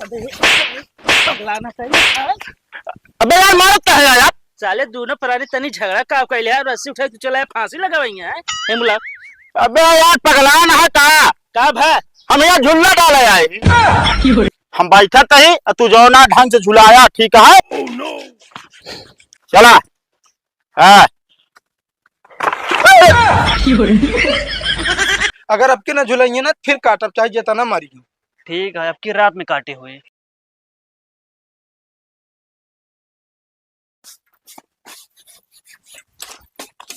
अबे पगलाना चाहिए। अबे यार मारत क्या है यार। साले दोनों प्राणी तनी झगड़ा का कैले है, रस्सी उठाई तो चला फांसी लगावई है हेमला। अबे यार पगलान है का भा हम यहाँ झूला डाले आए। हम बैठा तही तू जो ना ढंग से झुलाया ठीक है। चला है। अगर अब के ना झुलाइए ना फिर काटब चाहे जेता ना मारिए। ठीक है, अब की रात में काटे हुए।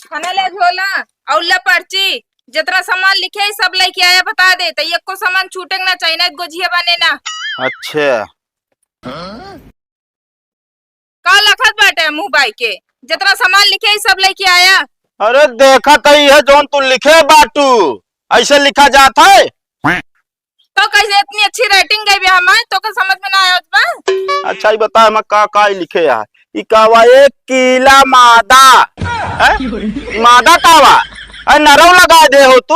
खाना ले झोला औला पर्ची जितना सामान लिखे है सब लेके आया बता दे तो एक को सामान छूटेगा ना चाहिए ना गोजिया बने ना। अच्छा का लखत बाटे मुंह बाई के जितना सामान लिखे है सब लेके आया। अरे देखा तही है जोन तू लिखे बाटू ऐसे लिखा जाता है। तो कैसे इतनी अच्छी राइटिंग गई भी हमारे तो का समझ में ना आया उसमें। अच्छा ही बता मैं का लिखे है। इकावा एक कीला मादा है? मादा कावा नरव लगा दे हो तू।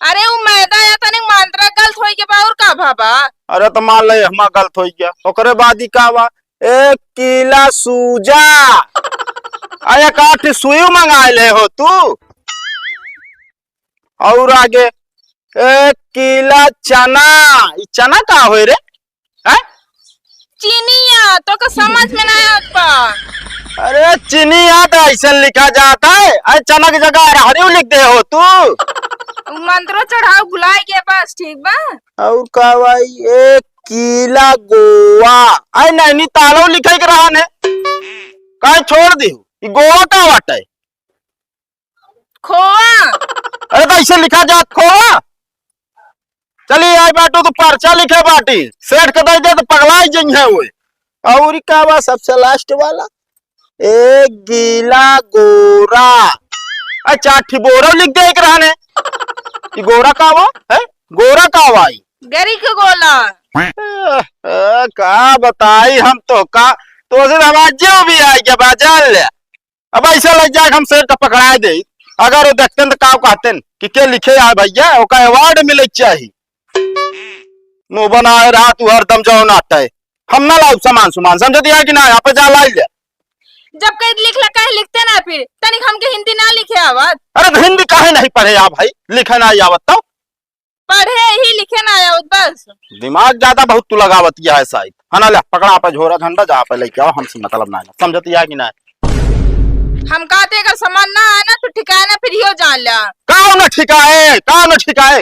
अरे वो मैदा या तनिक मात्रा गलत होई के बाउर का भाबा। अरे तो मान ले हमारा गलत हो गया ओकरे बाद ही कावा एक कीला सूजा अरे काठ सुई मंगा ले हो तू। और आगे एक कीला चना चना का हो रे है? चीनिया तो का समझ में ना आया उसका। अरे चीनी याद ऐसे लिखा जाता है। अरे चना की जगह हरियो लिख दे हो तू। मंत्रो चढ़ाओ गुलाई के पास ठीक बा। और का भाई एक कीला गोवा अरे नैनीताल लिखे के रहा ने का छोड़ दी गोवा का वाट है। खोआ अरे तो ऐसे लिखा जात खोवा। चलिए आई बाटू तो पर्चा लिखे बाटी सेठ के दे तो पगला जंग है वो। और क्या बा सबसे लास्ट वाला एक गीला गोरा अच्छा ठिबोरा लिख दे एक रहने गोरा का वो है गोरा का वाई गरी के गोला। का बताई हम तो का तो सिर्फ आवाज भी आई क्या बाजार ले। अब ऐसा लग जाए हम सेठ का पकड़ा दे अगर वो देखते तो का कहते कि के लिखे है भैया ओका अवार्ड मिले चाहिए। मुंह बनाए रहा तू हरदम जो नाटा है हम ना लाऊ सामान सुमान समझ दिया कि ना यहाँ पे जा लाई ले। जब कहीं लिख ला कहीं लिखते ना फिर तनिक हमके हिंदी ना लिखे आवत। अरे तो हिंदी काहे नहीं पढ़े आप भाई लिखे ना आवत तो पढ़े ही लिखे ना आवत बस। दिमाग ज्यादा बहुत तू लगावत है शायद है ना। ले पकड़ा पे झोरा झंडा जहाँ पे लेके आओ हमसे मतलब ना समझती है कि ना। हम कहते अगर सामान ना आना तो ठिकाना फिर यो जान ला। का न ठिकाए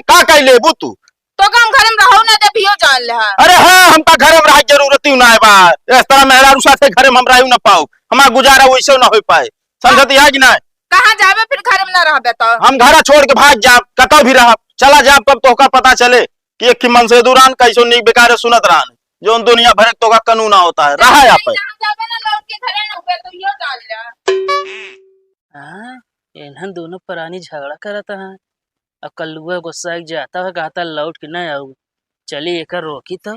का कह लेबू तू तो कम घर में रहो ना जब यो जान ला। अरे हाँ हम का घर में रह जरूरत ही ना है बा इस तरह मेहरारू साथे घर में हम रहू ना पाऊ हमारा गुजारा वैसे ना हो पाए समझती है कि ना। कहाँ जावे फिर घर में ना रह तो हम घर छोड़ के भाग जाब कतो भी रह चला जाब तब तो का पता चले कि एक मनसे दुरान कैसो नीक बेकार सुनत रहा जो दुनिया भर तो का कानून होता है रहा यहाँ पे। जावे ना लौट के घरे ना हुए तो यो जान ला। हाँ इन्हन दोनों प्राणी झगड़ा करता है। अब कल्लुआ गुस्सा जाता है कहता लौट के ना आऊ। चलिए एक रोकी तो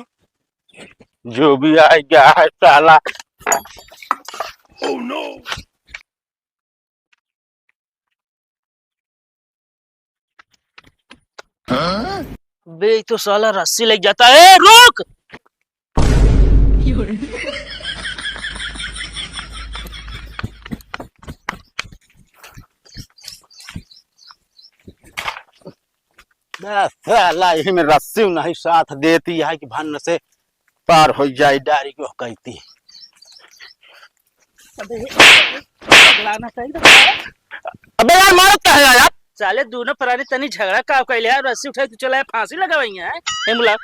जो भी आ गया है साला। बे तो साला रस्सी लग जाता है। रोक साला यही में रस्सी नहीं साथ देती है कि भन से पार हो जाए डारी को कहती। पगलाना चाहिए। अबे यार मारत क्या है यार। साले दोनों प्राणी तनी झगड़ा का कैले है, रस्सी उठाई तो चला फांसी लगावई है हेमला।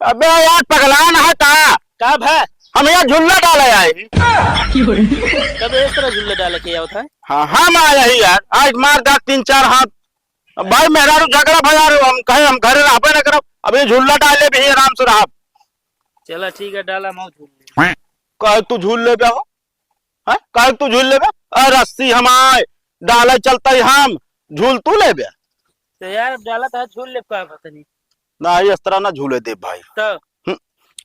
अबे यार पगलान है का भा हम यहाँ झूला डाले आए। कब इस तरह झुल्ले डाले के आवत है। हाँ हम आया ही यार आज मार दा 3-4 हाथ। अब भाई मेहरारू झगड़ा भजा रहे हम कहे हम घरे रहबे ना करब अभी झूला डाले भी आराम से रह। चला ठीक है डाला मैं झूल कहे तू झूल ले बे हो हैं कहे तू झूल ले बे रस्सी हमारे डाले चलते हम झूल तू ले बे। तो यार डाला था झूल ले का पता नहीं ना इस तरह ना झूले दे भाई तो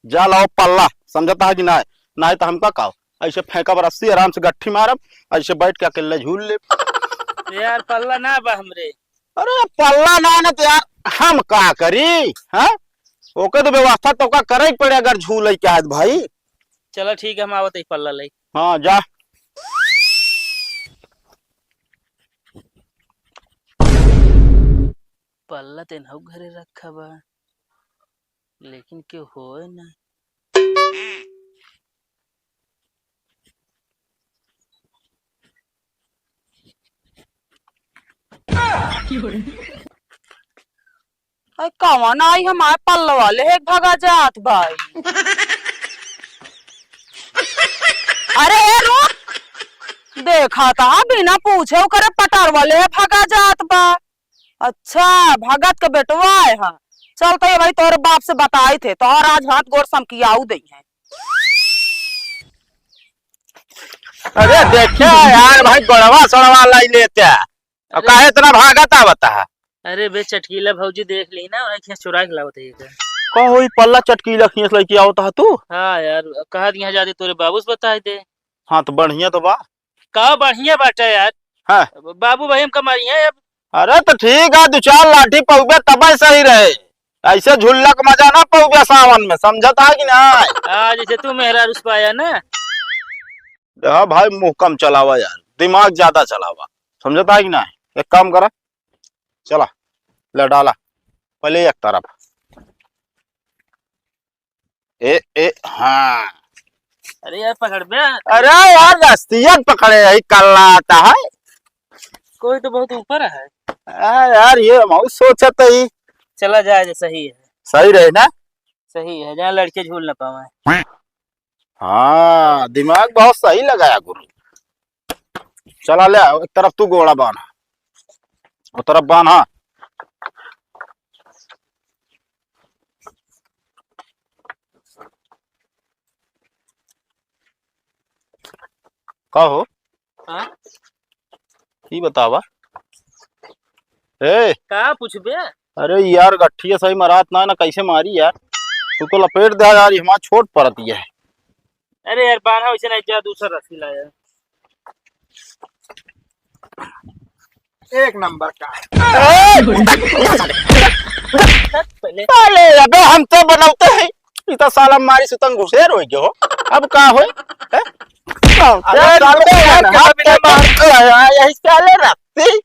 जा लाओ पल्ला समझता है कि ना नहीं तो हमका का ऐसे फेंकब रस्सी आराम से गट्ठी मारब ऐसे बैठ के अकेले झूल ले। तो यार पल्ला ना बा हमरे। अरे पल्ला ना तो यार हम का करी हैं ओके तो व्यवस्था तो का करे पड़े अगर झूले के आज भाई। चलो ठीक है, हम आवत ही पल्ला ले। हाँ जा। पल्ला तेनहु घरे रखा बा, लेकिन क्यों होए ना। कवन आई हमारे पल्ला वाले एक भगा जात भाई। अरे रुक, देखा था बिना पूछे करे पटार वाले भगा जात बा। अच्छा भगत के बेटवा है। हाँ चलते भाई, तोरे बाप से बताए थे तो और आज हाथ गोर समकियाऊ दई है। अरे देखे यार भाई गड़वा सड़वा लाई लेते हैं और काहे इतना भागत आवता है। अरे बे चटकीला भौजी देख ली ना, उन्हें खींच चुरा के लावत है। कोई पल्ला चटकीला खींच लेके आवता है तू। हाँ यार, कहा दिया जाते तोरे बाबू से बताए दे। हाँ तो बढ़िया तो बा। का बढ़िया बाटा यार। हाँ बाबू भाई हम कमाई है अब। अरे तो ठीक है, 2-4 लाठी पौबे तब सही रहे। ऐसे झुल्ला का मजा ना पौबे सावन में, समझता है कि ना। हाँ जैसे तू मेहरा रुस पाया ना। हाँ भाई मुंह कम चलावा यार, दिमाग ज्यादा चलावा, समझता है कि ना। एक काम करा, चला ले डाला पहले एक तरफ। ए हाँ। अरे यार पकड़ बे। अरे यार रस्तियत पकड़े यही कल्ला आता है। कोई तो बहुत ऊपर है। यार ये हम सोचते ही। चला जाए, सही है। सही रहे ना। सही है, जहाँ लड़के झूल ना पावे। हाँ दिमाग बहुत सही लगाया गुरु। चला ले एक तरफ तू घोड़ा बांधा, उस तरफ बांधा। कहो हाँ ये बतावा। ए का पूछबे। अरे यार गठिया सही मरात ना कैसे मारी यार। तू तो लपेट दे यार, हमारा छोट पड़ती है। अरे यार बांधा वैसे नहीं, जा दूसरा रस्सी लाया। एक नंबर का पहले अरे अबे हम तो बनाते हैं, इतना साला मारी सुतंग घुसेर हो गयो। अब का हो यही साले रखती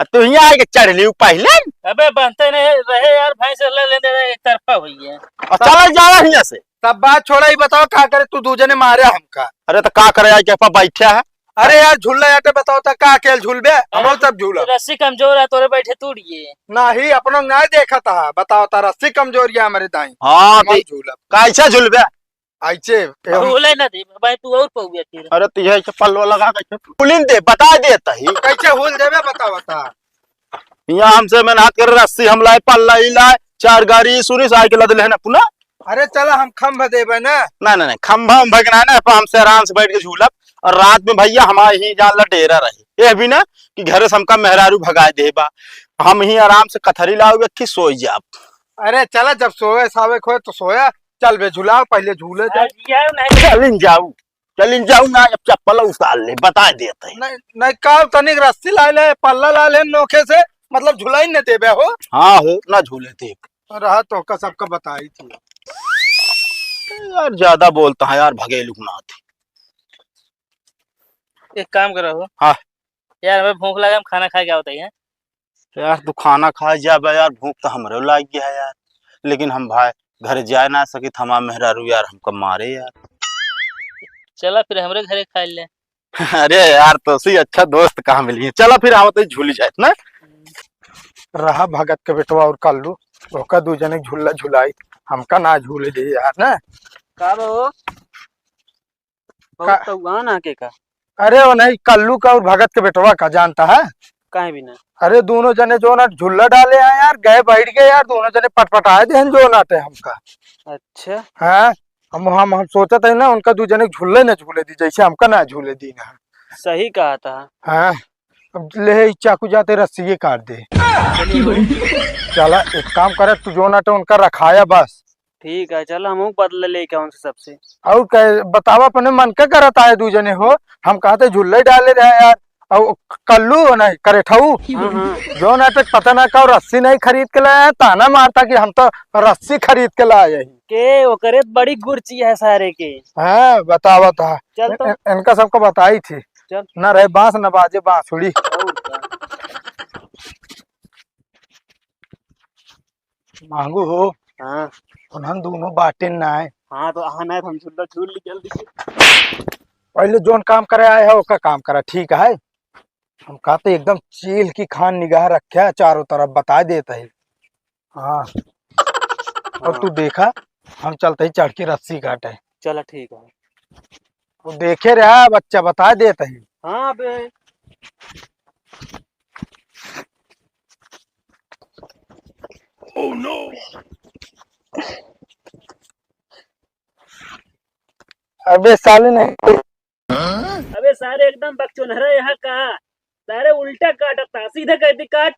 तू यहाँ आके चढ़ ली पहले। अबे बनते नहीं रहे यार, भैंस ले लेने रहे, एक तरफा हुई है। चल जा यहाँ से। तब बात छोड़ा, ही बताओ क्या करे तू दूजे ने मारे हमका। अरे तो का करे क्या बैठा है। अरे यार झूला याटे बताओ तो का अकेले झूलबे, हम सब झूला। रस्सी कमजोर है, तोरे बैठे तोड़िए ना ही अपनों नहीं देखा था, बताओ ता रस्सी कमजोरिया हमारे दाई। हाँ हम झूला कैसे झुलबे ऐसे बोले ना दे भाई, तू और पहुंच फिर। अरे तुझे पल्लो लगा के पुलिन दे बता देता ही कैसे हुल देवे बताओ बता। यहाँ हमसे मेहनत कर रस्सी हम लाए, पल्ला ही लाए, 4 गाड़ी सुनी साइकिल लद लेना पुनः। अरे चला हम खम्भ देवे ना। नहीं खम्भा हम भगना है ना, हमसे आराम से बैठ के झूलब। और रात में भैया हमारे ही जान डेरा रही ये भी ना कि घर से हमका मेहरारू भगा देबा, हम ही आराम से कथरी लाओगे कि सोई जाब। अरे चला जब सोए सावे खोए तो सोया, चल बे झूला पहले झूले जाए। चलिन जाऊ ना, अब चप्पल उतार ले बता देते। नहीं का तनिक रस्सी ला ले, पल्ला ला ले नोखे से, मतलब झुलाई न देबे हो। हाँ हो ना झूले थे रहा तो का सबका बताई थी यार, ज्यादा बोलता है यार, भगेलू ना थी। एक काम करो। हाँ यार हमें भूख लगा, हम खाना खा के आवते हैं। यार तू खाना खा जा यार, भूख तो हमरे लाग गया है यार, लेकिन हम भाई घर जा ना सकी, हमारा मेहरारू यार हमको मारे यार। चला फिर हमरे घरे खा ले। अरे यार तो सी अच्छा दोस्त कहाँ मिली, चलो फिर आवत झूली जाए ना। रहा भगत के बेटवा और कल्लू, ओका दू जने झूला झुलाई, हमका ना झूले दे यार ना। का बो बहुत तो आके का। अरे वो नहीं, कल्लू का और भगत के बेटवा का जानता है काहे भी ना। अरे दोनों जने जो ना झूला डाले हैं यार, गए बैठ गए यार, दोनों जने पटपटाए दे जो नाटे हमका। अच्छा हाँ हम सोचा था ना उनका दू जने झूले न झूले दी, जैसे हमका ना झूले दी ना। सही कहा था। हाँ अब ले चाकू जाते रस्सी काट दे। चला एक काम करे, तू जो नाटे उनका रखाया बस। ठीक है चलो, हम बदले लेके उनसे सबसे। और बतावा अपने मन का करता है दू जने हो, हम कहते झूले डाले रहे यार, और कल्लू नहीं करे ठऊ हाँ हाँ जो नाटक पता ना का रस्सी नहीं खरीद के लाया ताना मारता कि हम तो रस्सी खरीद के लाए ही के ओकरे बड़ी गुर्ची है सारे के। हाँ बतावा था चल तो इनका सबको बताई थी चल। न रहे बांस न बाजे बांसुड़ी। और क्या। मांगू हो हाँ उन्हन दोनों बाटे ना आए हाँ तो आना है तो हम झूला झूल ली जल्दी से। पहले जोन काम करे आए है उसका काम करा ठीक है। हम कहते एकदम चील की खान निगाह रखे चारों तरफ बता देता है। हाँ और तू देखा हम चलते ही चढ़ के रस्सी काटे चलो ठीक है। वो देखे रहा बच्चा बता देता है। हाँ बे अबे साले नहीं अबे सारे एकदम बकचोनहरा यहाँ का सारे उल्टा काटता सीधा कहती काट।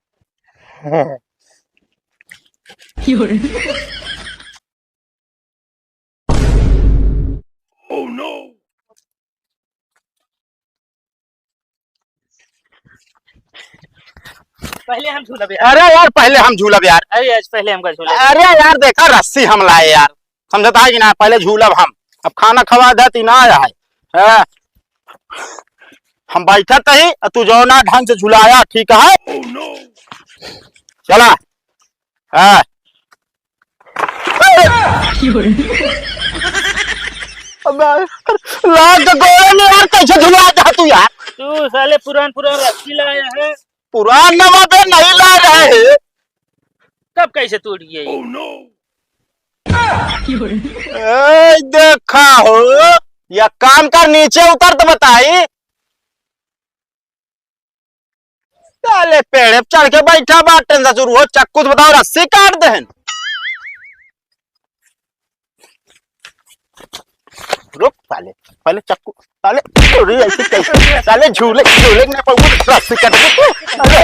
पहले हम झूला बिहार। अरे यार पहले हम झूलब यार। अरे आज पहले हमका झूला। अरे यार देखा रस्सी हम लाए यार समझता है कि ना पहले झूलब हम अब खाना खवा देती ना आया है। हम बैठा ही तू जो ना ढंग से झुलाया ठीक है। चला हाँ। लाग गोले में यार कैसे झुला जा तू यार। तू साले पुरान रस्सी लाया है पुरान नवा पे नहीं ला रहे हैं। कब कैसे टूट गई। देखा हो या काम कर नीचे उतर तो बताई। साले पेड़ पे चढ़ के बैठा बात टेंशन शुरू हो चक्कू तो बताओ रस्सी काट दे। रुक साले पहले चक्कू साले चोरी ऐसे कैसे साले झूले झूले ना पाऊ रस्सी काट दे। अरे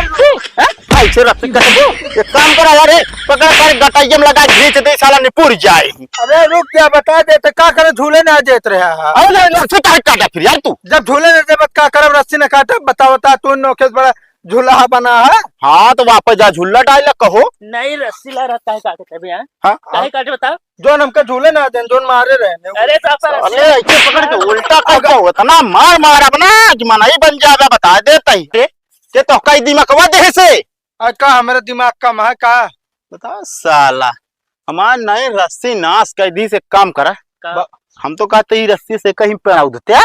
हैं ऐसे रस्सी काट दो एक काम करा यार पकड़ कर गटाइये में लगा खींच दे साला निपुर जाए। अरे रुक क्या बता देते का करे झूले ना देत रहे है। अरे रस्सी काटा फिर यार तू जब झूले नहीं देवत का करब रस्सी न काटे बता तू नोखेस बड़ा झूला बना है। हाँ तो वापस जा झूला डाल कहो। नहीं रस्सी ला रहता है काटे तभी। हाँ हाँ काहे काटे बताओ। जोन हमके झूले ना देन जोन मारे रहे अरे तो आपका अरे ऐसे पकड़ के उल्टा करके होता ना मार मारा बना कि मनाई बन जावे बता देता ही ते तो कई दिमाग दे से का हमारे दिमाग कम है का बता साला हमार नए रस्सी नाश कैदी से काम करा। का? हम तो कहते ही रस्सी से कहीं पैर देते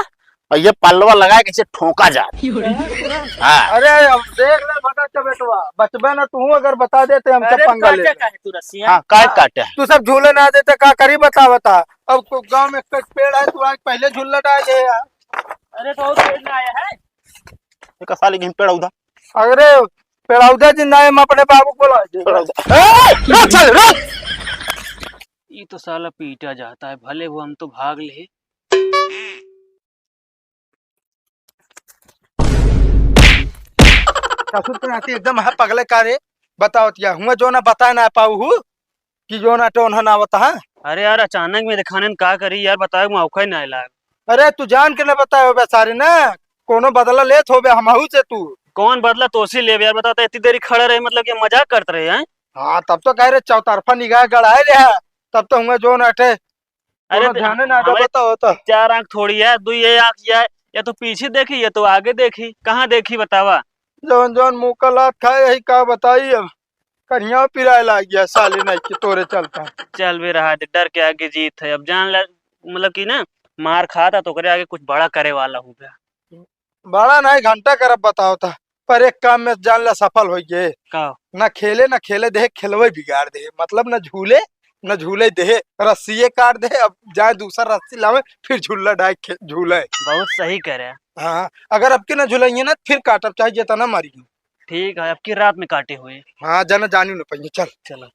और ये पल्लवा लगा कैसे ठोका जा। हाँ अरे अब देख ले बता के बेटवा बचबे ना तू अगर बता देते हम सब पंगा ले। काहे तू रस्सी। हाँ काय काटे तू सब झूले ना देते का करी बता अब गांव में एक पेड़ है तू आज पहले झूला डाले यार। अरे तो और पेड़ ना आया है। एक साल की पेड़ उधर अरे पेड़ौदा जिंदा है हम अपने बाबू को रुक चल रुक। ये तो साला पीटा जाता है भले वो हम तो भाग ले। एकदम है पगले कारे बताओ तिया हुआ जो ना बता ना पाऊ हूँ कि जो ना टोन ना बता। अरे यार अचानक मेरे खाने में का करी यार बताओ मौका ही ना लाग। अरे तू जान के ना बताओ बेचारे ना कोनो बदला लेत हो बे हमहू से तू। कौन बदला तोसी ले यार बताओ इतनी देरी खड़ा रहे मतलब कि मजाक करते रहे हैं। हाँ तब तो कह रहे चौतरफा निगाह गड़ाए रहा तब तो हुआ जो ना अरे ध्यान ना हमारे बताओ तो चार आंख थोड़ी है दो ये आंख या तो पीछे देखी या तो आगे देखी कहाँ देखी बतावा। जौन जौन मुँह का लात खाए यही का बताई अब कन्या पिराए लाग गया साले नहीं कि तोरे चलता। चल भी रहा डर के आगे जीत है अब जान मतलब कि ना मार खाता तो करे आगे कुछ बड़ा करे वाला हूँ। बड़ा नहीं घंटा करब बताओ था पर एक काम में जान ला सफल हो गए का ना खेले दे खेलवे बिगाड़ दे मतलब न झूले दे रस्सी काट दे अब जाए दूसरा रस्सी लावे फिर झूला डाय झूले। बहुत सही करे। हाँ अगर अब के ना झूलेंगे ना फिर काटब चाहे जितना मारी। ठीक है अब की रात में काटे हुए। हाँ जाना जानी न पाएंगे चल चलो।